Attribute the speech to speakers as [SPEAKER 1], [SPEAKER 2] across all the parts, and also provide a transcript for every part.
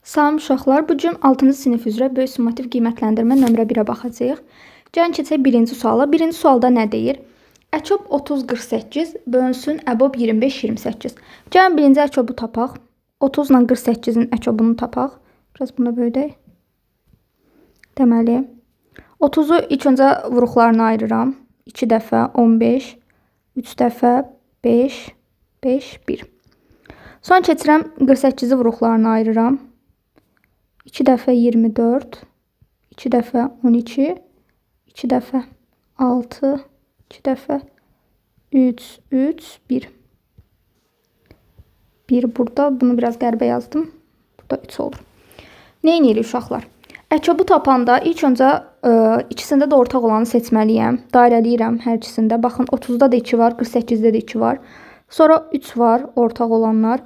[SPEAKER 1] Salam uşaqlar, bu gün 6-cı sinif üzrə böyük summativ qiymətləndirmə nömrə 1-ə baxacağıq. Gəlin keçək birinci suala. Birinci sualda nə deyir? Əçob 30-48 bölünsün əbob 25-28. Gəlin birinci əçobu tapaq. 30 ilə 48-in əçobunu tapaq. Biraz bunu böyüdək. Deməli, 30-u ilk öncə vuruqlarına ayırıram. 2 dəfə 15, 3 dəfə 5, 5, 1. Sonra keçirəm 48-i vuruqlarına ayırıram. 2 dəfə 24, 2 dəfə 12, 2 dəfə 6, 2 dəfə 3, 3, 1. 1 burada, bunu biraz qəribə yazdım. Burada 3 olur. Nə edirik uşaqlar? Əçobu tapanda ilk öncə ikisində də ortaq olanı seçməliyəm. Dairəliyirəm hər ikisində. Baxın, 30-da da 2 var, 48-də də 2 var. Sonra 3 var, ortaq olanlar.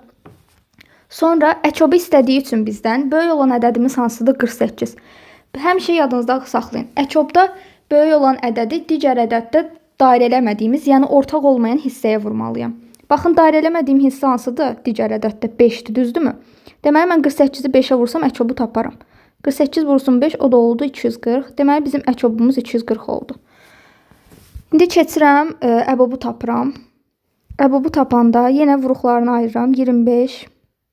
[SPEAKER 1] Sonra əçobu istədiyi üçün bizdən böyük olan ədədimiz hansıdır? 48. Həmişə yadınızda saxlayın. Əçobda böyük olan ədədi digər ədəddə dairə eləmədiyimiz, yəni ortaq olmayan hissəyə vurmalıyam. Baxın, dairə eləmədiyim hissə hansıdır? Digər ədəddə 5-dir, düzdürmü? Deməli, mən 48-i 5-ə vursam əçobu taparam. 48 vursun 5, o da oldu 240. Deməli, bizim əçobumuz 240 oldu. İndi keçirəm, əbobu tapıram. Əbobu tapanda yenə vuruqlarını ayırıram. 25,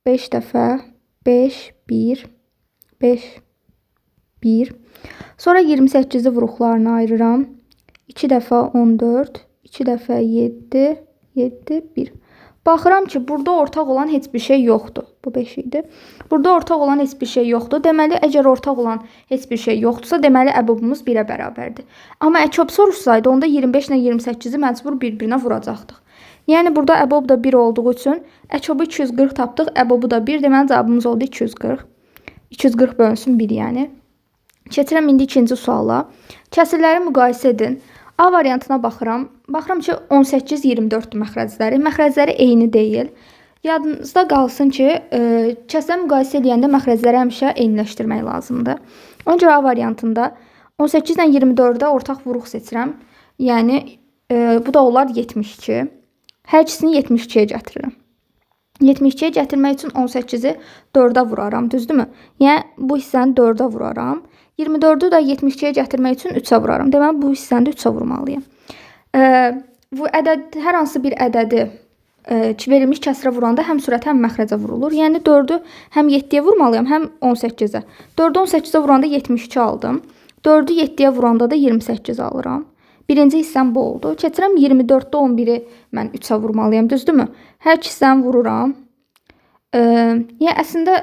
[SPEAKER 1] 5 dəfə, 5, 1, 5, 1. Sonra 28-i vuruqlarına ayırıram. 2 dəfə 14, 2 dəfə 7, 7, 1. Baxıram ki, burada ortaq olan heç bir şey yoxdur. Bu 5 idi. Burada ortaq olan heç bir şey yoxdur. Deməli, əgər ortaq olan heç bir şey yoxdursa, deməli, əbobumuz 1-ə bərabərdir. Amma əçob soruşsaydı, onda 25 ilə 28-i məcbur bir-birinə vuracaqdıq. Yəni, burada əbob da 1 olduğu üçün əçobu 240 tapdıq, əbobu da 1. Deməli, cavabımız oldu 240. 240 bölünsün 1, yəni. Keçirəm indi ikinci suala. Kəsirləri müqayisə edin. A variantına baxıram. Baxıram ki, 18-24 məxrəcləri. Məxrəcləri eyni deyil. Yadınızda qalsın ki, kəsirləri müqayisə edəndə məxrəcləri həmişə eyniləşdirmək lazımdır. Ona görə A variantında 18 ilə 24-də ortaq vuruq seçirəm. Yəni, bu da olar 72. Hər ikisini 72-yə gətirirəm. 72-yə gətirmək üçün 18-i 4-ə vuraram, düzdürmü? Yəni, bu hissəni 4-ə vuraram. 24-ü də 72-yə gətirmək üçün 3-ə vuraram. Deməli, bu hissəni də 3-ə vurmalıyam. Bu ədəd, hər hansı bir ədədi verilmiş kəsrə vuranda həm sürətə, həm məxrəcə vurulur. Yəni, 4-ü həm 7-yə vurmalıyam, həm 18-ə. 4-ü 18-ə vuranda 72 aldım. 4-ü 7-yə vuranda da 28 alıram. Birinci hissəm bu oldu. Keçirəm 24-də 11-i mən 3-ə vurmalıyam, düzdürmü? Hər iki hissəni vururam. Yəni, əslində,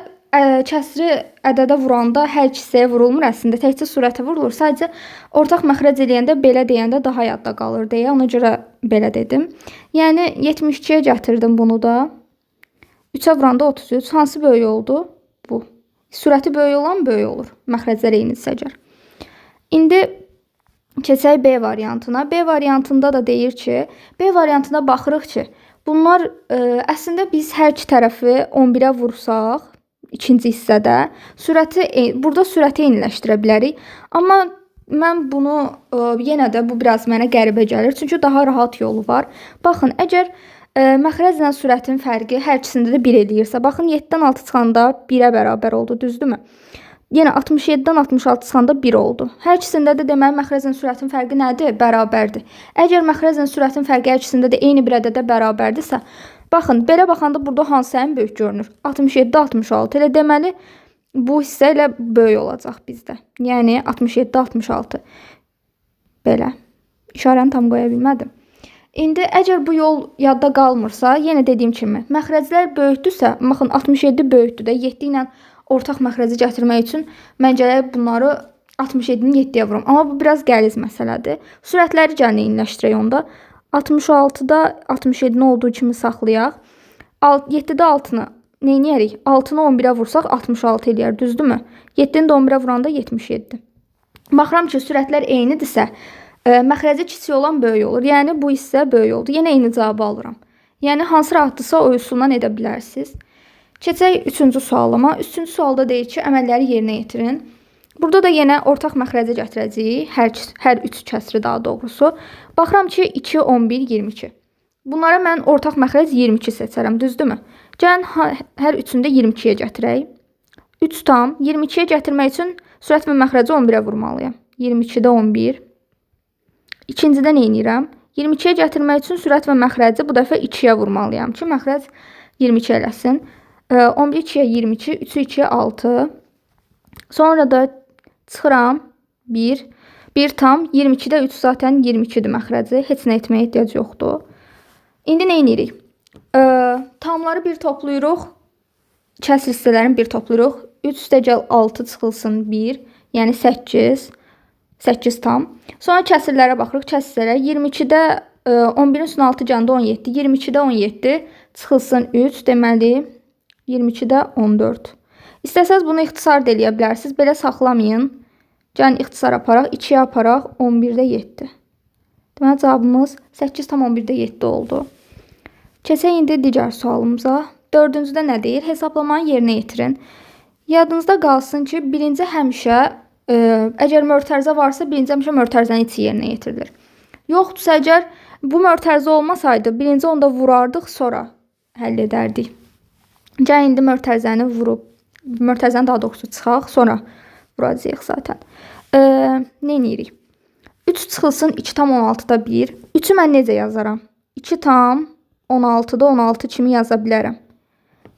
[SPEAKER 1] kəsri ədədə vuranda hər iki hissəyə vurulmur əslində. Təkcə sürətə vurulur. Sadəcə, ortaq məxrəc eləyəndə, belə deyəndə daha yadda qalır deyə. Ona görə belə dedim. Yəni, 72-yə gətirdim bunu da. 3-ə vuranda 33. Hansı böyük oldu? Bu. Sürəti böyük olan böyük olur. Məxrəclər eynidirsə əgər. İndi keçək B variantına. B variantında da deyir ki, B variantına baxırıq ki, bunlar əslində biz hər iki tərəfi 11-ə vursaq, ikinci hissədə, burada sürəti eyniləşdirə bilərik. Amma mən bunu, yenə də bu biraz mənə qəribə gəlir. Çünki daha rahat yolu var. Baxın, əgər məxrəclə sürətin fərqi hər ikisində də 1 eləyirsə, baxın, 7-dən 6 çıxanda 1-ə bərabər oldu, düzdürmü? Yenə 67-dən 66 çıxanda 1 oldu. Hər ikisində də deməli məxrəclə sürətin fərqi nədir? Bərabərdir. Əgər məxrəclə sürətin fərqi hər ikisində də eyni bir ədədə bərabərdirsə, baxın, belə baxanda burada hansı ən böyük görünür? 67-66. Elə deməli, bu hissə ilə böyük olacaq bizdə. Yəni, 67-66. Belə. İşarəni tam qoya bilmədim. İndi, əgər bu yol yadda qalmırsa, yenə dediyim kimi, məxrəclər böyükdürsə, baxın, 67 böyükdür də, 7 ilə ortaq məxrəci gətirmək üçün mən gələk bunları 67-ni 7-yə vuram. Amma bu biraz qəliz məsələdir. Sürətləri gəlin eyniləşdirək onda. 66-da 67-ni olduğu kimi saxlayaq. 7-də 6-nı neyniyərik? 6-nı 11-ə vursaq 66 eləyər, düzdürmü? 7-ni də 11-ə vuranda 77. Baxıram ki, sürətlər eynidirsə, məxrəci kiçik olan böyük olur. Yəni, bu hissə böyük oldu. Yenə eyni cavabı alıram. Yəni, hansı rahatdırsa o üsuldan edə bilərsiniz. Keçək 3-cü sualıma. 3-cü sualda deyir ki, əməlləri yerinə yetirin. Burada da yenə ortaq məxrəcə gətirəcəyik. Hər 3 kəsri daha doğrusu. Baxıram ki, 2, 11, 22. Bunlara mən ortaq məxrəc 22 seçərəm, düzdürmü? Gəlin hər üçünü də 22-yə gətirək. 3 tam 22-yə gətirmək üçün sürət və məxrəci 11-ə vurmalıyam. 22-də 11. İkincidə nə edirəm? 22-yə gətirmək üçün sürət və məxrəci bu dəfə 2-yə vurmalıyam ki, məxrəc 22 eləsin. 11 2-yə 22, 3-ü 2-yə 6. Sonra da çıxıram 1. 1 tam 22-də 3 zaten 22-dir məxrəci. Heç nə etməyə ehtiyac yoxdur. İndi nə edirik? Tamları bir toplayırıq. Kəsr hissələrini bir toplayırıq. 3 üstəgəl 6 çıxılsın 1. Yəni 8. 8 tam. Sonra kəsirlərə baxırıq. Kəsirlərə 22-də 11-in üstünə 6 gəndə 17. 22-də 17 çıxılsın 3. Deməli 22-də 14. İstəsəz bunu ixtisar da eləyə bilərsiniz. Belə saxlamayın. Gəlin ixtisar aparaq. 2-yə aparaq 11-də 7. Deməli cavabımız 8 tam 11-də 7 oldu. Keçək indi digər sualımıza. Dördüncüdə nə deyir? Hesablamanı yerinə yetirin. Yadınızda qalsın ki, birinci həmişə əgər mötərizə varsa, birinci həmişə mötərizənin içi yerinə yetirilir. Yoxdursa, əgər bu mötərizə olmasaydı, birinci onda vurardıq, sonra həll edərdik. Gəl indi mötərizəni vurub, mötərizəni daha doğrusu çıxaq, sonra vuracağıq zaten. Nə edirik? 3 çıxılsın 2 tam 16-da 1. 3-ü mən necə yazaram? 2 tam 16-da 16 kimi yaza bilərəm.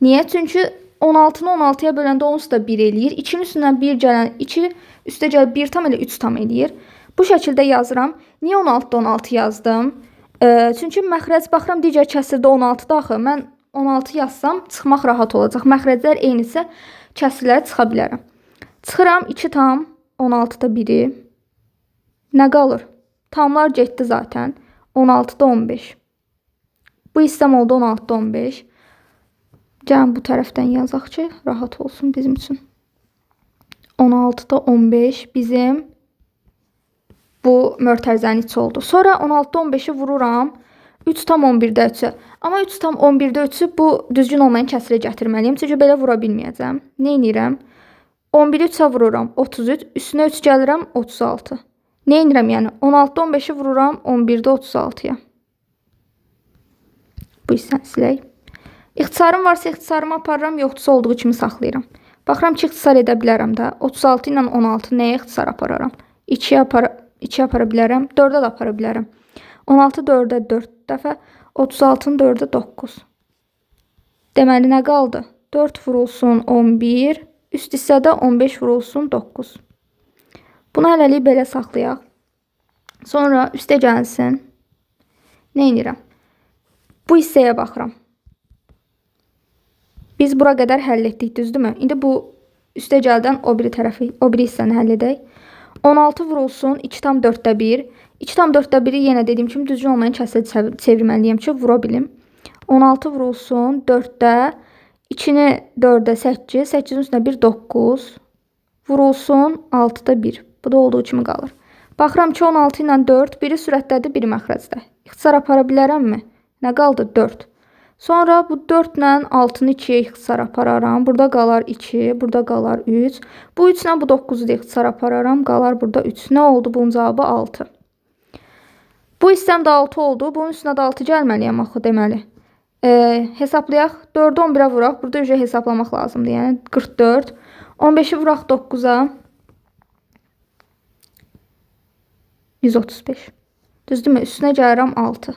[SPEAKER 1] Niyə? Çünki 16-nı 16-ya böləndə onsuz da 1 eləyir. 2-nin üstündən 1 gələn 2 üstə gəl 1 tam elə 3 tam eləyir. Bu şəkildə yazıram. Niyə 16-da 16 yazdım? Çünki məxrəc baxıram digər kəsirdə 16-da axı. Mən 16 yazsam çıxmaq rahat olacaq. Məxrəclər eynisə kəsirlərə çıxa bilərəm. Çıxıram 2 tam 16-da 1-i. Nə qalır? Tamlar getdi zaten. 16-da 15. Bu hissəm oldu 16-da 15. Gəlin bu tərəfdən yazaq ki, rahat olsun bizim üçün. 16-da 15 bizim bu mötərizənin içi oldu. Sonra 16-da 15-i vururam. 3 tam 11-də 3-ü. Amma 3 tam 11-də 3-ü bu düzgün olmayan kəsirə gətirməliyim. Çünki belə vura bilməyəcəm. Nə edirəm? 11-i 3-ə vururam. 33. Üstünə 3 gəlirəm. 36. Nə edirəm yəni? 16-da 15-i vururam. 11-də 36-ya. Bu hissəni silək. İxtisarım varsa ixtisarımı aparıram, yoxdursa olduğu kimi saxlayıram. Baxıram ki, ixtisar edə bilərəm də. 36 ilə 16 nəyə ixtisar apararam? 2-yə apara bilərəm, 4-ə də apara bilərəm. 16 4-ə 4 dəfə, 36-nın 4-ə 9. Deməli nə qaldı? 4 vurulsun 11, üst hissədə 15 vurulsun 9. Bunu hələlik belə saxlayaq. Sonra üstə gəlsin. Nə edirəm? Bu hissəyə baxıram. Biz bura qədər həll etdik, düzdürmü? İndi bu üstəgəldən o biri tərəfi, o biri hissəni həll edək. 16 vurulsun 2 tam 4-də 1. 2 tam 4-də 1-i yenə dediyim kimi düzgün olmayan kəsirə çevirməliyəm ki, vura bilim. 16 vurulsun 4-də 2-ni 4-də 8, 8-in üstünə 1 9. Vurulsun 6-da 1. Bu da olduğu kimi qalır. Baxıram ki, 16 ilə 4, biri sürətdədir, biri məxrəcdə. İxtisar apara bilərəmmi? Nə qaldı? 4. Sonra bu 4 ilə 6-nı 2-yə ixtisar apararam. Burada qalar 2, burada qalar 3. Bu 3 ilə bu 9-u da ixtisar apararam. Qalar burada 3. Nə oldu? Bunun cavabı 6. Bu hissəm də 6 oldu. Bunun üstünə də 6 gəlməliyəm axı deməli. Hesablayaq. 4-ü 11-ə vuraq. Burada üzrə hesablamaq lazımdır. Yəni 44. 15-i vuraq 9-a. 135. Düzdürmü? Üstünə gəlirəm 6.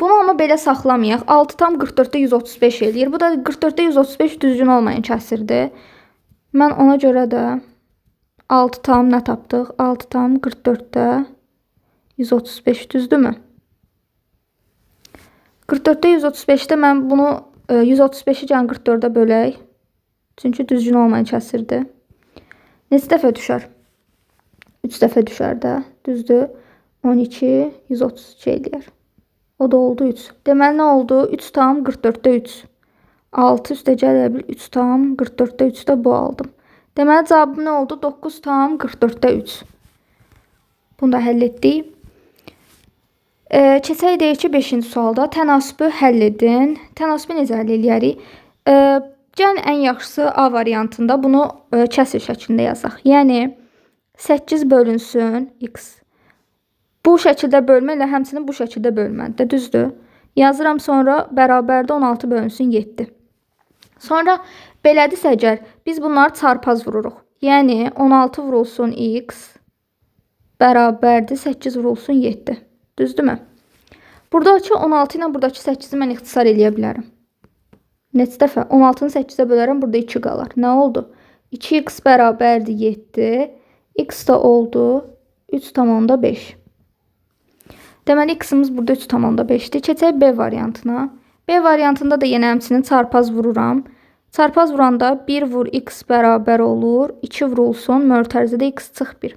[SPEAKER 1] Bunu amma belə saxlamayaq. 6 tam 44-də 135 eləyir. Bu da 44-də 135 düzgün olmayan kəsirdir. Mən ona görə də 6 tam nə tapdıq? 6 tam 44-də 135 düzdürmü? 44-də 135-də mən bunu 135-i gəlin 44-də bölək. Çünki düzgün olmayan kəsirdir. Neçə dəfə düşər? 3 dəfə düşər də. Düzdür? 12, 132 eləyər. O da oldu 3. Deməli nə oldu? 3 tam 44-də 3. 6 üstə gələ bil 3 tam 44-də 3 də bu aldım. Deməli cavabım nə oldu? 9 tam 44-də 3. Bunu da həll etdik. Keçək deyək ki, 5-ci sualda tənasibi həll edin. Tənasibi necə həll edərik? Gəlin ən yaxşısı A variantında bunu kəsr şəklində yazaq. Yəni 8 bölünsün x. Bu şəkildə bölmə ilə həmçinin bu şəkildə bölməlidir, düzdür? Yazıram sonra bərabərdə 16 bölünsün 7. Sonra belədirsə əgər biz bunları çarpaz vururuq. Yəni 16 vurulsun x bərabərdir 8 vurulsun 7. Düzdürmü? Buradakı 16 ilə buradakı 8-i mən ixtisar eləyə bilərəm. Neçə dəfə? 16-nı 8-ə bölərəm, burada 2 qalar. Nə oldu? 2x bərabərdir 7. X da oldu 3,5. Deməli, x-imiz burada 3,5-dir. Keçək B variantına. B variantında da yenə həmçinin çarpaz vururam. Çarpaz vuranda 1 vur x bərabər olur. 2 vurulsun, mötərizədə x çıx 1.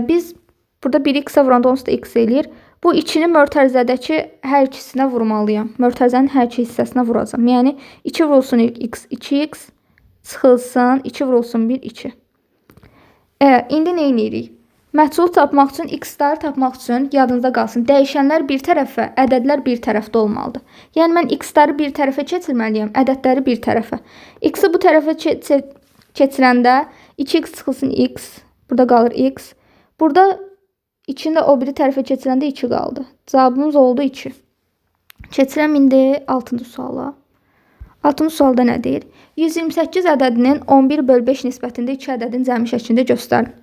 [SPEAKER 1] Biz burada 1x-ə vuranda onsuz da x eləyir. Bu 2-ni mötərizədəki hər ikisinə vurmalıyam. Mötərizənin hər iki hissəsinə vuracam. Yəni 2 vurulsun x 2x çıxılsın, 2 vurulsun 1 2. İndi nə edirik? Məhsulu tapmaq üçün, x-ləri tapmaq üçün yadınızda qalsın. Dəyişənlər bir tərəfə, ədədlər bir tərəfdə olmalıdır. Yəni mən x-ləri bir tərəfə keçirməliyəm, ədədləri bir tərəfə. X-i bu tərəfə keçirəndə 2x çıxılsın x, burada qalır x. Burada 2-ni də o biri tərəfə keçirəndə 2 qaldı. Cavabımız oldu 2. Keçirəm indi 6-cı suala. 6-cı sualda nə deyir? 128 ədədinin 11/5 nisbətində 2 ədədin cəmi şəklində göstərin.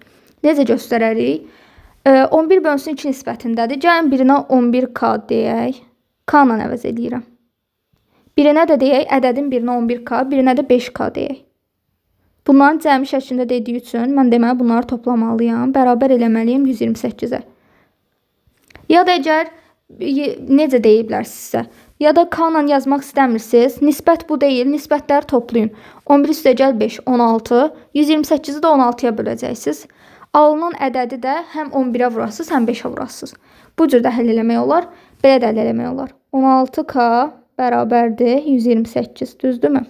[SPEAKER 1] Necə göstərərik? 11 bölünsün 2 nisbətindədir. Gəlin birinə 11k deyək. K ilə əvəz edirəm. Birinə də deyək, ədədin birinə 11k, birinə də 5k deyək. Bunların cəmi şəklində dediyi üçün mən deməli bunları toplamalıyam. Bərabər eləməliyim 128-ə. Ya da əgər necə deyiblər sizə? Ya da k ilə yazmaq istəmirsiniz. Nisbət bu deyil. Nisbətləri toplayın. 11 üstə gəl 5, 16. 128-i də 16-ya böləcəksiniz. Alınan ədədi də həm 11-ə vurasınız, həm 5-ə vurasınız. Bu cür də həll eləmək olar. Belə də həll eləmək olar. 16k bərabərdir 128. Düzdürmü?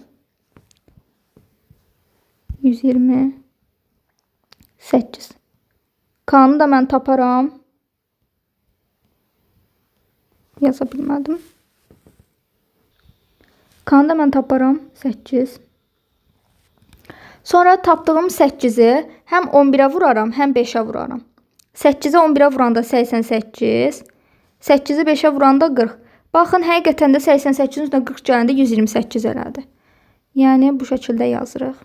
[SPEAKER 1] 128. K-nı da mən taparam. Yaza bilmədim. K-nı da mən taparam 8. Sonra tapdığım 8-i həm 11-ə vuraram, həm 5-ə vuraram. 8-i 11-ə vuranda 88. 8-i 5-ə vuranda 40. Baxın, həqiqətən də 88-in üstünə 40 gələndə 128 elədi. Yəni, bu şəkildə yazırıq.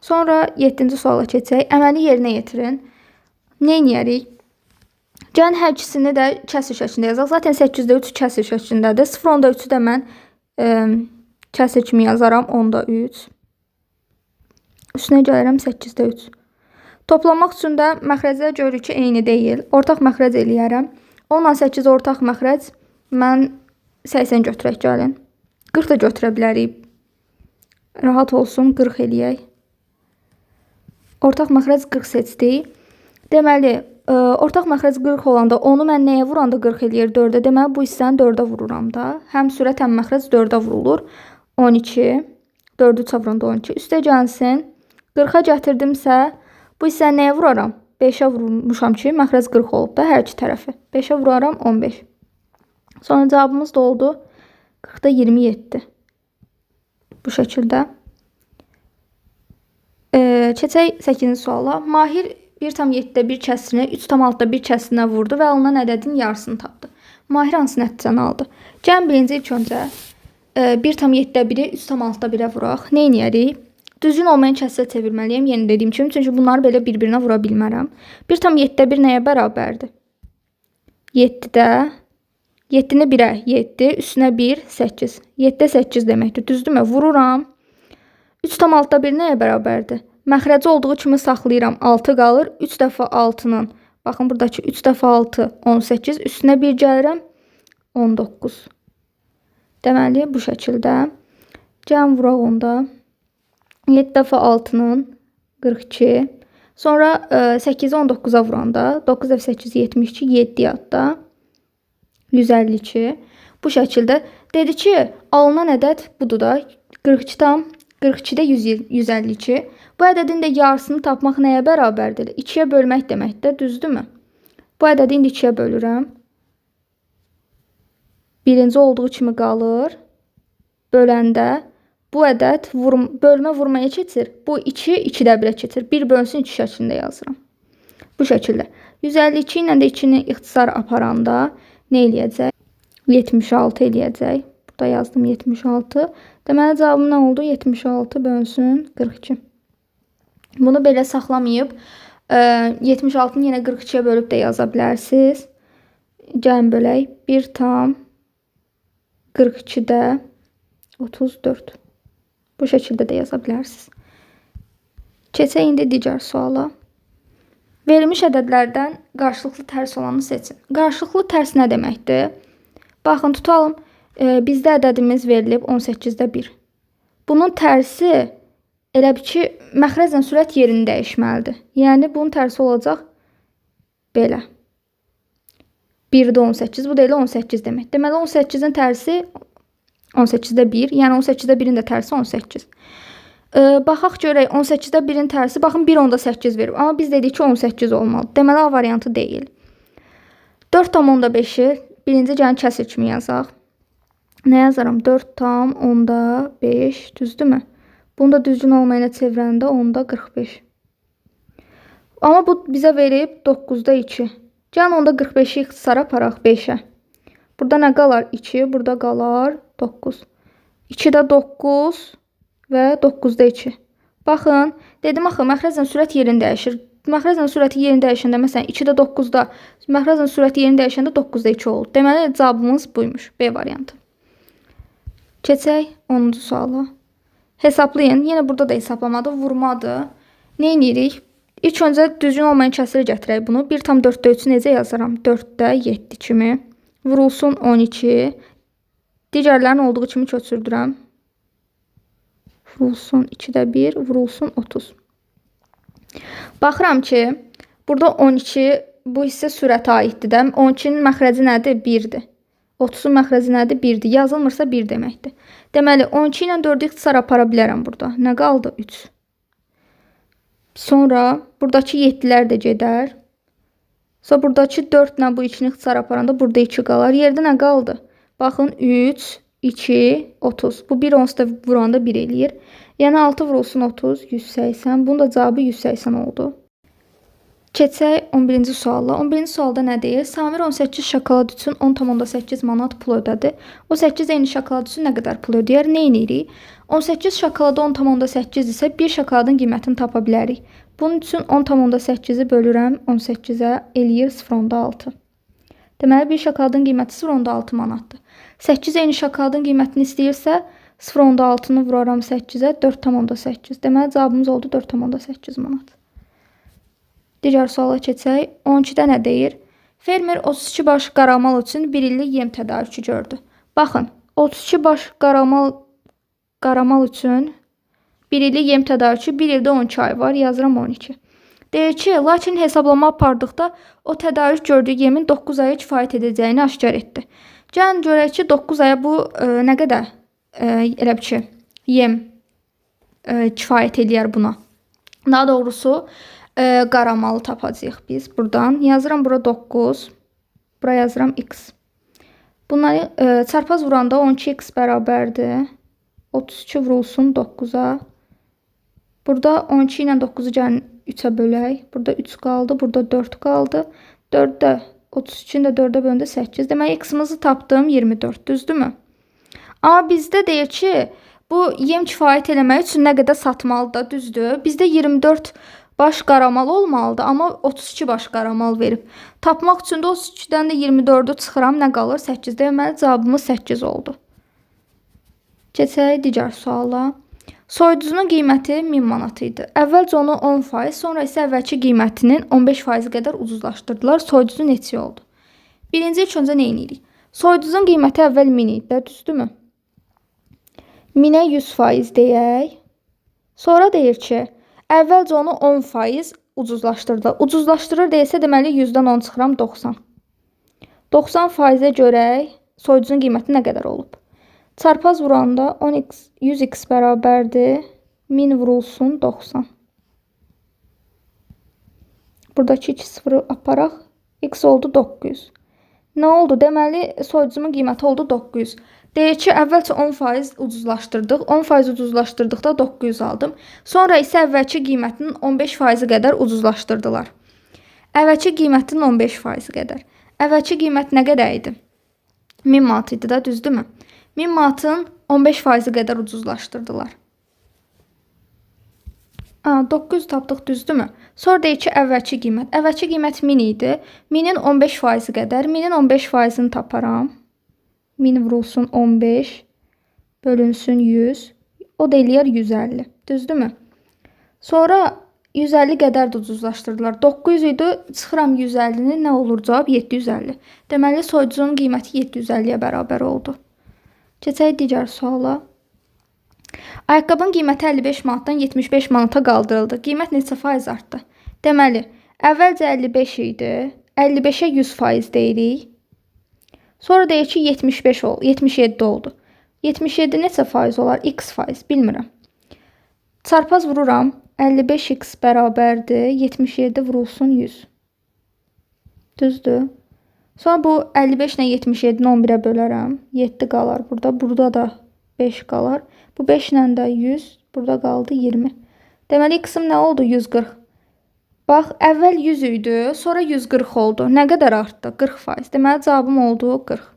[SPEAKER 1] Sonra 7-ci suala keçək. Əməli yerinə yetirin. Nə edərik? Gəlin hər ikisini də kəsr şəklində yazaq. Zaten 8-də 3 kəsr şəklindədir. 0-10-da 3-ü də mən kəsr kimi yazaram. 10-da 3. Üstünə gəlirəm 8-də 3. Toplamaq üçün də məxrəcə görürük ki, eyni deyil. Ortaq məxrəc eləyərəm. 10-la 8 ortaq məxrəc. Mən 80 götürək gəlin. 40 da götürə bilərik. Rahat olsun, 40 eləyək. Ortaq məxrəc 40 seçdik. Deməli, ortaq məxrəc 40 olanda onu mən nəyə vuranda 40 eləyir? 4-ə. Deməli, bu hissəni 4-ə vururam da. Həm sürət, həm məxrəc 4-ə vurulur. 12. 4-ü çavranda 12. Üstə gəlsin. 40-a gətirdimsə, bu hissəni nəyə vuraram? 5-ə vurmuşam ki, məxrəc 40 olub da hər iki tərəfi. 5-ə vuraram 15. Sonra cavabımız da oldu 40-da 27. Bu şəkildə. Keçək 8-ci suala. Mahir 1,7-də 1 kəsrini 3,6-da 1 kəsrinə vurdu və alınan ədədin yarısını tapdı. Mahir hansı nəticəni aldı? Gəlin birinci ilk öncə 1,7-də 1-i 3,6-da 1-ə vuraq. Nə edərik? Düzgün olmayan kəsrə çevirməliyəm, yeni dediyim kimi. Çünki bunları belə bir-birinə vura bilmərəm. 1,7-də 1 nəyə bərabərdir? 7-də 7-ni 1-ə 7, üstünə 1, 8. 7-də 8 deməkdir. Düzdürmü? Vururam. 3,6-da 1 nəyə bərabərdir? Məxrəci olduğu kimi saxlayıram. 6 qalır. 3 dəfə 6-nın. Baxın, buradakı 3 dəfə 6, 18. Üstünə 1 gəlirəm. 19. Deməli, bu şəkildə. Gəlin vuraq onda. 7 dəfə 6-nın 42. Sonra 8-i 19-a vuranda 9 dəfə 8 72, 7 yadda 152. Bu şəkildə dedi ki, alınan ədəd budur da 42-də 152. Bu ədədin də yarısını tapmaq nəyə bərabərdir? 2-yə bölmək deməkdir, düzdürmü? Bu ədədi indi 2-yə bölürəm. Birinci olduğu kimi qalır. Böləndə bu ədəd bölmə vurmaya keçir. Bu 2, 2-də 1-ə keçir. 1 bölünsün 2 şəklində yazıram. Bu şəkildə. 152 ilə də 2-ni ixtisar aparanda nə eləyəcək? 76 eləyəcək. Burada yazdım 76. Deməli cavabım nə oldu? 76 bölünsün 42. Bunu belə saxlamayıb 76-nı yenə 42-yə bölüb də yaza bilərsiniz. Gəlin bölək. 1 tam 42-də 34. Bu şəkildə də yaza bilərsiniz. Keçək indi digər suala. Verilmiş ədədlərdən qarşılıqlı tərs olanı seçin. Qarşılıqlı tərs nə deməkdir? Baxın, tutalım. Bizdə ədədimiz verilib 18-də 1. Bunun tərsi elə bir ki, məxrəclə sürət yerini dəyişməlidir. Yəni, bunun tərsi olacaq belə. 1-də 18, bu da elə 18 demək. Deməli, 18-in tərsi 18-də 1, yəni 18-də 1-in də tərsi 18. Baxaq görək, 18-də 1-in tərsi, baxın 1.8 verib. Amma biz dedik ki, 18 olmalı. Deməli, A variantı deyil. 4.5-i birinci gəlin kəsir kimi yazaq. Nə yazaram? 4.5, düzdürmü? Bunu da düzgün olmayana çevirəndə 10.45. Amma bu bizə verib 9-da 2. Gəlin onda 45-i ixtisara aparaq 5-ə. Burada nə qalar? 2, burada qalar 9. 2-də 9 və 9-da 2. Baxın, dedim axı, məxrəclə sürət yerini dəyişir. Məxrəclə sürəti yerini dəyişəndə, məsələn, 2-də 9-da, məxrəclə sürəti yerini dəyişəndə 9-da 2 olur. Deməli, cavabımız buymuş, B variantı. Keçək 10-cu suala. Hesablayın. Yenə burada da hesablamadır, vurmadır. Nə edirik? İlk öncə düzgün olmayan kəsiri gətirək bunu. 1/4-də 3-ü necə yazaram? 4-də 7 kimi. Vurulsun 12. Digərlərin olduğu kimi köçürdürəm. Vurulsun 2-də 1, vurulsun 30. Baxıram ki, burada 12 bu hissə sürətə aiddir də. 12-nin məxrəci nədir? 1-dir. 30-un məxrəci nədir? 1-dir. Yazılmırsa 1 deməkdir. Deməli, 12 ilə 4-ü ixtisara apara bilərəm burada. Nə qaldı? 3. Sonra buradakı 7-lər də gedər. Sonra buradakı 4 ilə bu 2-ni ixtisara aparanda burada 2 qalar. Yerdə nə qaldı? Baxın, 3, 2, 30. Bu 1 onsuz da vuranda 1 eləyir. Yəni 6 vurulsun 30, 180. Bunun da cavabı 180 oldu. Keçək 11-ci sualla. 11-ci sualda nə deyir? Samir 18 şokolad üçün 10.8 manat pul ödədi. O 8 eyni şokolad üçün nə qədər pul ödəyər? Nə edirik? 18 şokolada 10.8 isə bir şokoladın qiymətini tapa bilərik. Bunun üçün 10.8-i bölürəm 18-ə, eləyir 0.6. Deməli, bir şokoladın qiyməti 0.6 manatdır. 8 eyni şokoladın qiymətini istəyirsə, 0.6-nı vuraram 8-ə, 4.8. Deməli, cavabımız oldu 4.8 manat. Digər suala keçək. 12-də nə deyir? Fermer 32 baş qaramal üçün 1 illik yem tədarükü gördü. Baxın, 32 baş qaramal üçün 1 illik yem tədarükü 1 ildə 12 ay var. Yazıram 12. Deyir ki, lakin hesablama apardıqda o tədarük gördüyü yemin 9 aya kifayət edəcəyini aşkar etdi. Gəlin görək ki, 9 aya bu nə qədər elə bir ki, yem kifayət eləyər buna. Daha doğrusu, qaramalı tapacağıq biz buradan. Yazıram bura 9. Bura yazıram x. Bunları çarpaz vuranda 12x bərabərdir. 32 vurulsun 9-a. Burada 12 ilə 9-u gəlin 3-ə bölək. Burada 3 qaldı. Burada 4 qaldı. 4-də 32-ni də 4-ə bölündə 8. Demək, x-imizi tapdım 24. Düzdürmü? Amma bizdə deyir ki, bu yem kifayət eləmək üçün nə qədər satmalıdır, düzdür? Bizdə 24 baş qaramal olmalıdır, amma 32 baş qaramal verib. Tapmaq üçün də 32-dən də 24-ü çıxıram, nə qalır? 8. Deməli, cavabımız 8 oldu. Keçək digər suala. Soyuducunun qiyməti 1000 manat idi. Əvvəlcə onu 10%, sonra isə əvvəlki qiymətinin 15% qədər ucuzlaşdırdılar. Soyuducu neçə oldu? Birinci ilk öncə nə edirik? Soyuducunun qiyməti əvvəl 1000 idi, düzdürmü? 1000-ə 100% deyək. Sonra deyir ki, əvvəlcə onu 10% ucuzlaşdırdılar. Ucuzlaşdırır deyilsə, deməli 100-dən 10 çıxıram 90. 90%-ə görək, soyuducunun qiyməti nə qədər olub? Çarpaz vuranda 100x bərabərdir. 1000 vurulsun 90. Buradakı 2 sıfırı aparaq. X oldu 900. Nə oldu? Deməli, soyuducumun qiyməti oldu 900. Deyir ki, əvvəlcə 10% ucuzlaşdırdıq. 10% ucuzlaşdırdıqda 900 aldım. Sonra isə əvvəlki qiymətinin 15% qədər ucuzlaşdırdılar. Əvvəlki qiymətinin 15% qədər. Əvvəlki qiymət nə qədər idi? 1000 manat idi da, düzdürmü? 1000 manatın 15% qədər ucuzlaşdırdılar. 900 tapdıq, düzdürmü? Sonra deyək ki, əvvəlki qiymət. Əvvəlki qiymət 1000 idi. 1000-in 15% qədər. 1000-in 15%-ni taparam. 1000 vurulsun 15, bölünsün 100. O da eləyər 150. Düzdürmü? Sonra 150 qədər də ucuzlaşdırdılar. 900 idi, çıxıram 150-ni, nə olur cavab? 750. Deməli, soyuducunun qiyməti 750-yə bərabər oldu. Keçək digər suala. Ayaqqabının qiyməti 55 manatdan 75 manata qaldırıldı. Qiymət neçə faiz artdı? Deməli, əvvəlcə 55 idi. 55-ə 100% deyirik. Sonra deyək ki, 75 oldu, 77 oldu. 77 neçə faiz olar? X faiz, bilmirəm. Çarpaz vururam. 55x bərabərdir. 77 vurulsun 100. Düzdür. Sonra bu 55 ilə 77-ni 11-ə bölərəm. 7 qalar burada. Burada da 5 qalar. Bu 5 ilə də 100. Burada qaldı 20. Deməli, x-im nə oldu? 140. Bax, əvvəl 100 idi, sonra 140 oldu. Nə qədər artdı? 40%. Deməli, cavabım oldu 40.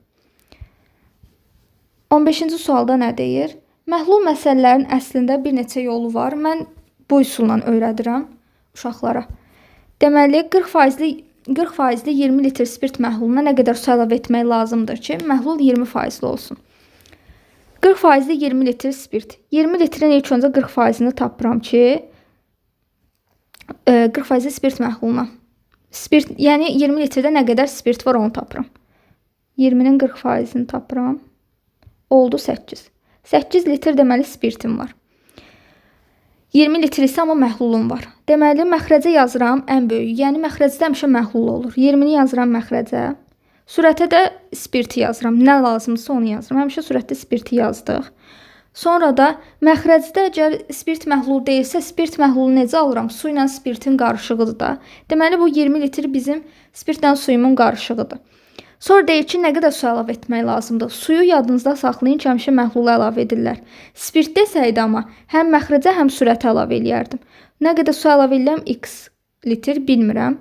[SPEAKER 1] 15-ci sualda nə deyir? Məhlul məsələlərin əslində bir neçə yolu var. Mən bu üsulla öyrədirəm uşaqlara. Deməli, 40% 20 litr spirt məhluluna nə qədər su əlavə etmək lazımdır ki, məhlul 20% olsun. 40% 20 litr spirt. 20 litrin ilk öncə 40%-ni tapıram ki, 40% spirt məhluluna. Spirt, yəni 20 litrdə nə qədər spirt var onu tapıram. 20-nin 40%-ni tapıram. Oldu 8. 8 litr deməli spirtim var. 20 litr isə amma məhlulum var. Deməli, məxrəcə yazıram ən böyük. Yəni, məxrəcdə həmişə məhlul olur. 20-ni yazıram məxrəcə. Sürətə də spirti yazıram. Nə lazımdırsa onu yazıram. Həmişə sürətdə spirti yazdıq. Sonra da məxrəcdə əgər spirt məhlul deyilsə, spirt məhlulu necə alıram? Su ilə spirtin qarışığıdır da. Deməli, bu 20 litr bizim spirtlə suyumun qarışığıdır. Sonra deyir ki, nə qədər su əlavə etmək lazımdır? Suyu yadınızda saxlayın ki, həmişə məhlulu əlavə edirlər. Spirt desəydi amma, həm məxrəcə, həm sürətə əlavə eləyərdim. Nə qədər su əlavə eləyəm? X litr, bilmirəm.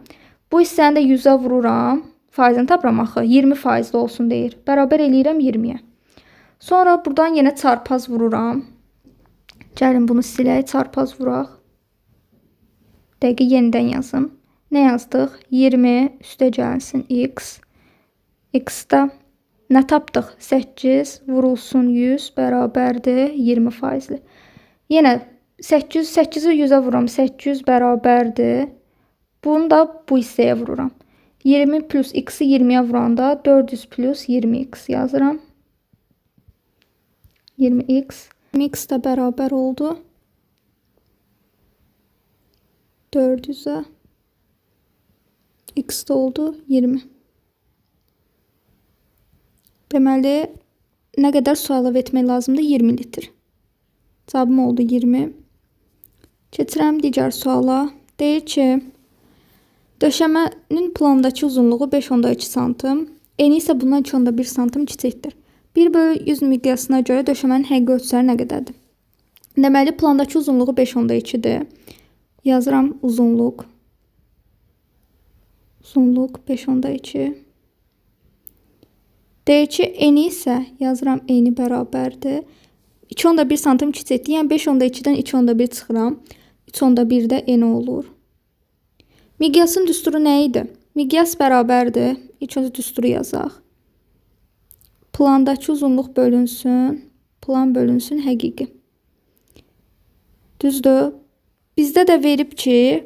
[SPEAKER 1] Bu hissəni də 100-ə vururam. Faizini tapıram axı. 20% olsun deyir. Bərabər eləyirəm 20-yə. Sonra buradan yenə çarpaz vururam. Gəlin bunu silək, çarpaz vuraq. Dəqiq yenidən yazım. Nə yazdıq? 20 üstə gəlsin X. X-da nə tapdıq? 8 vurulsun 100 bərabərdir 20%. Yenə 8-i 100-ə vururam. 800 bərabərdir. Bunu da bu hissəyə vururam. 20 plus x-i 20-yə vuranda 400 plus 20x yazıram. 20x. 20x də bərabər oldu 400-ə. X də oldu 20. Deməli, nə qədər su əlavə etmək lazımdır? 20 litr. Cavabım oldu 20. Keçirəm digər suala. Deyir ki, döşəmənin plandakı uzunluğu 5,2 sm, eni isə bundan 2,1 sm kiçikdir. 1/100 miqyasına görə döşəmənin həqiqi ölçüləri nə qədərdir? Deməli, plandakı uzunluğu 5,2-dir. Yazıram uzunluq. Uzunluq 5,2. Deyir ki, eni isə yazıram eni bərabərdir. 2,1 sm kiçikdir. Yəni 5,2-dən 2,1 çıxıram. 3,1 də eni olur. Miqyasın düsturu nə idi? Miqyas bərabərdir. İlk öncə düsturu yazaq. Plandakı uzunluq bölünsün. Plan bölünsün həqiqi. Düzdür. Bizdə də verib ki,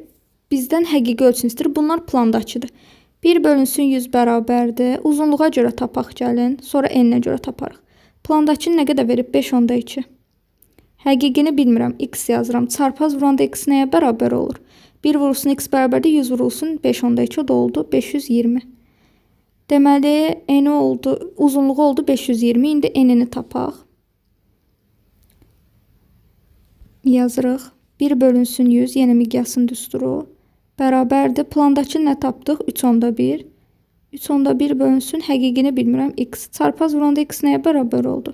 [SPEAKER 1] bizdən həqiqi ölçünü istəyir. Bunlar plandakıdır. 1 bölünsün 100 bərabərdir. Uzunluğa görə tapaq gəlin. Sonra n-ə görə taparıq. Plandakını nə qədər verib? 5,2. Həqiqini bilmirəm. X yazıram. Çarpaz vuranda x nəyə bərabər olur? 1 vurulsun x bərabərdir. 100 vurulsun 5,2. O da oldu 520. Deməli, n oldu, uzunluğu oldu 520. İndi n-ini tapaq. Yazırıq. 1 bölünsün 100. Yəni miqyasın düsturu. Bərabərdir. Plandakı nə tapdıq? 3,1. 3,1 bölünsün. Həqiqini bilmirəm. X. Çarpaz vuranda x nəyə bərabər oldu?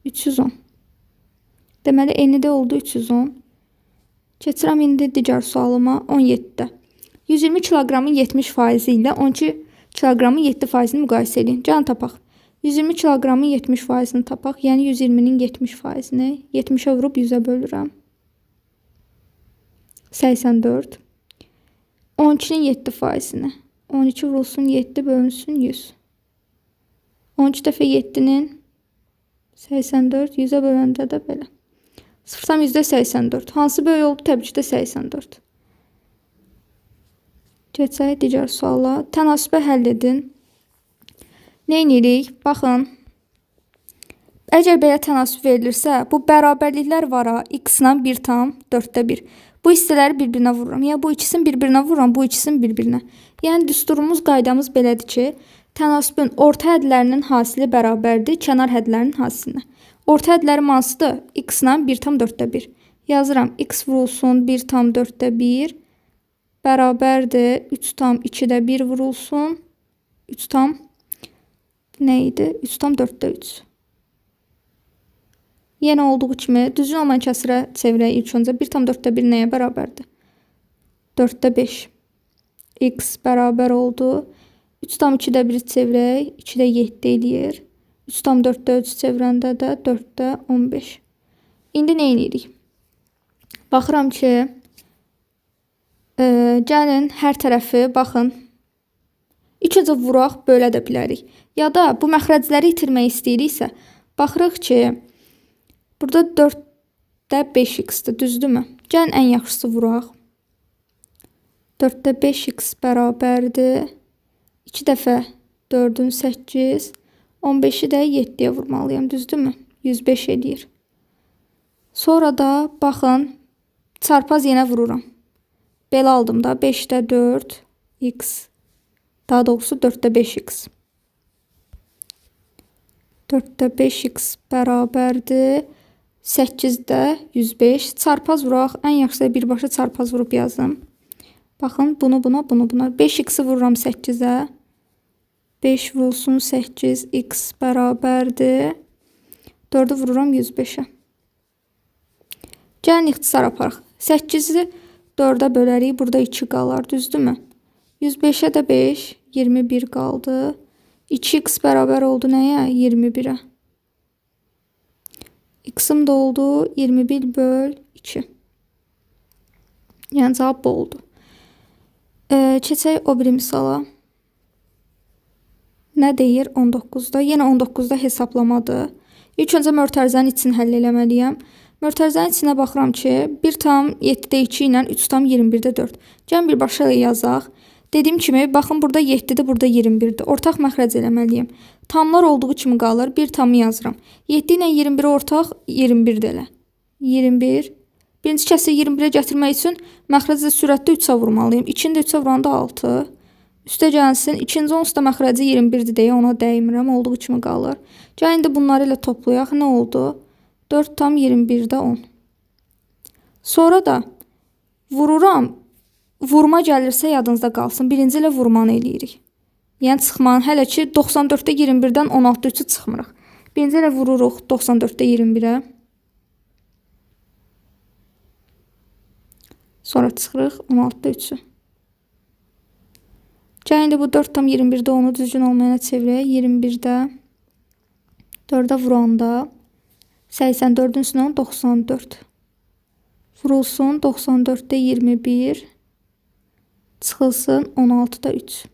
[SPEAKER 1] 310. Deməli, eni də oldu 310. Keçirəm indi digər sualıma 17-də. 120 kiloqramın 70% ilə 12 kiloqramın 7%-ni müqayisə edin. Can tapaq. 120 kiloqramın 70%-ni tapaq. Yəni 120-nin 70%-ni 70-ə vurub 100-ə bölürəm. 84. 12-nin 7%-ni 12 vurulsun 7 bölünsün 100. 12 dəfə 7-nin 84, 100-ə böləndə də belə. 0,84. Hansı böyük oldu? Təbii ki də 84. Keçək digər suala. Tənasübə həll edin. Nə edirik? Baxın. Əgər belə tənasüb verilirsə, bu bərabərliklər var ha, x-la 1/4-1. Bu hissələri bir-birinə vururam. Yəni bu ikisini bir-birinə vururam, bu ikisini bir-birinə. Yəni düsturumuz, qaydamız belədir ki, tənasübün orta hədlərinin hasili bərabərdir kənar hədlərinin hasilinə. Orta hədlərim hansıdır? X-la 1/4-1. Yazıram. X vurulsun 1/4-1 bərabərdir 3/2-1 vurulsun 3 tam nə idi? 3/4-3. Yenə olduğu kimi düzgün olmayan kəsrə çevirək ilk öncə. 1/4-1 nəyə bərabərdir? 4/5. X bərabər oldu. 3/2-1 çevirək. 2-də 7 eləyir. 3/4-3 çevirəndə də 4/15. İndi nə edirik? Baxıram ki, gəlin hər tərəfi baxın. İlk öncə vuraq, bölə də bilərik. Ya da bu məxrəcləri itirmək istəyiriksə, baxırıq ki, burada 4/5x-dir, düzdürmü? Gəlin ən yaxşısı vuraq. 4/5x bərabərdir. 2 dəfə 4-ün 8, 15-i də 7-yə vurmalıyam, düzdürmü? 105 eləyir. Sonra da baxın, çarpaz yenə vururam. Belə aldım da 5/4x, daha doğrusu 4/5x. 4/5x bərabərdir 8/105. Çarpaz vuraq. Ən yaxşısı birbaşa çarpaz vurub yazdım. Baxın, bunu buna, bunu buna. 5x-i vururam 8-ə. 5 vurulsun 8, x bərabərdir 4-ü vururam 105-ə. Gəlin ixtisar aparaq. 8-i 4-ə bölərik. Burada 2 qalar, düzdürmü? 105-ə də 5, 21 qaldı. 2x bərabər oldu nəyə? 21-ə. X-im də oldu 21/2. Yəni cavab bu oldu. Keçək o biri misala. Nə deyir 19-da? Yenə 19-da hesablamadır. İlk öncə mötərizənin içini həll eləməliyəm. Mötərizənin içinə baxıram ki, 1/7-2 ilə 3/21-də 4. Gəlin birbaşa yazaq. Dediyim kimi, baxın burada 7-dir, burada 21-dir. Ortaq məxrəc eləməliyəm. Tamlar olduğu kimi qalır. 1 tamı yazıram. 7 ilə 21-i ortaq 21 də elə. 21. Birinci kəsi 21-ə gətirmək üçün məxrəcdə sürətdə 3-ə vurmalıyım. 2-ni də 3-ə vuranda 6. Üstə gəlsin. İkinci onsuz da məxrəci 21-dir deyə ona dəymirəm. Olduğu kimi qalır. Gəlin indi bunları ilə toplayaq. Nə oldu? 4/21-də 10. Sonra da vururam. Vurma gəlirsə yadınızda qalsın. Birinci ilə vurmanı eləyirik. Yəni çıxmanı. Hələ ki 94-də 21-dən 16/3-ü çıxmırıq. Birinci ilə vururuq 94-də 21-ə. Sonra çıxırıq 16/3-ü. Gəlin indi bu 4/21-də onu düzgün olmayana çevirək. 21-də 4-ə vuranda 84-ün üstünə 94. Vurulsun 94-də 21. Çıxılsın 16-da 3.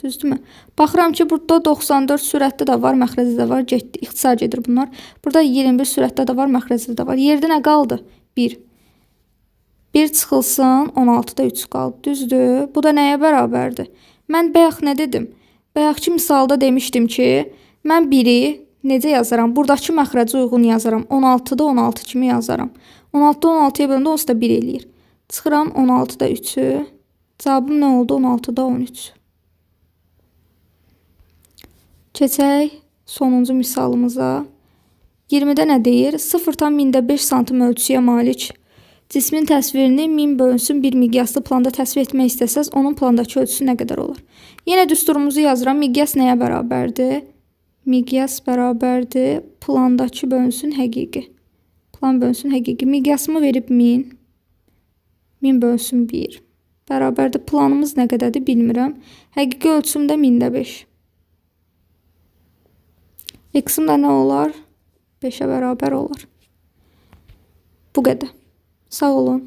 [SPEAKER 1] Düzdürmü? Baxıram ki, burada 94 sürətdə də var, məxrəcdə də var. İxtisar gedir bunlar. Burada 21 sürətdə də var, məxrəcdə də var. Yerdə nə qaldı? 1. 1 çıxılsın 16-da 3 qaldı. Düzdür? Bu da nəyə bərabərdir? Mən bayaq nə dedim? Bayaqki misalda demişdim ki, mən 1-i necə yazaram? Buradakı məxrəcə uyğun yazaram. 16-da 16 kimi yazaram. 16-da 16-ya böləndə onsuz da 1 eləyir. Çıxıram 16-da 3-ü. Cavabım nə oldu? 16-da 13. Keçək sonuncu misalımıza. 20-də nə deyir? 0,5 sm ölçüyə malik cismin təsvirini 1000 bölünsün bir miqyaslı planda təsvir etmək istəsəz, onun plandakı ölçüsü nə qədər olur? Yenə düsturumuzu yazıram. Miqyas nəyə bərabərdir? Miqyas bərabərdir. Plandakı bölünsün həqiqi. Plan bölünsün həqiqi. Miqyasımı verib 1000. 1000 bölünsün 1. Bərabərdir. Planımız nə qədərdir bilmirəm. Həqiqi ölçüm də 1000-də 5. X-im də nə olar? 5-ə bərabər olar. Bu qədər. Sağ olun.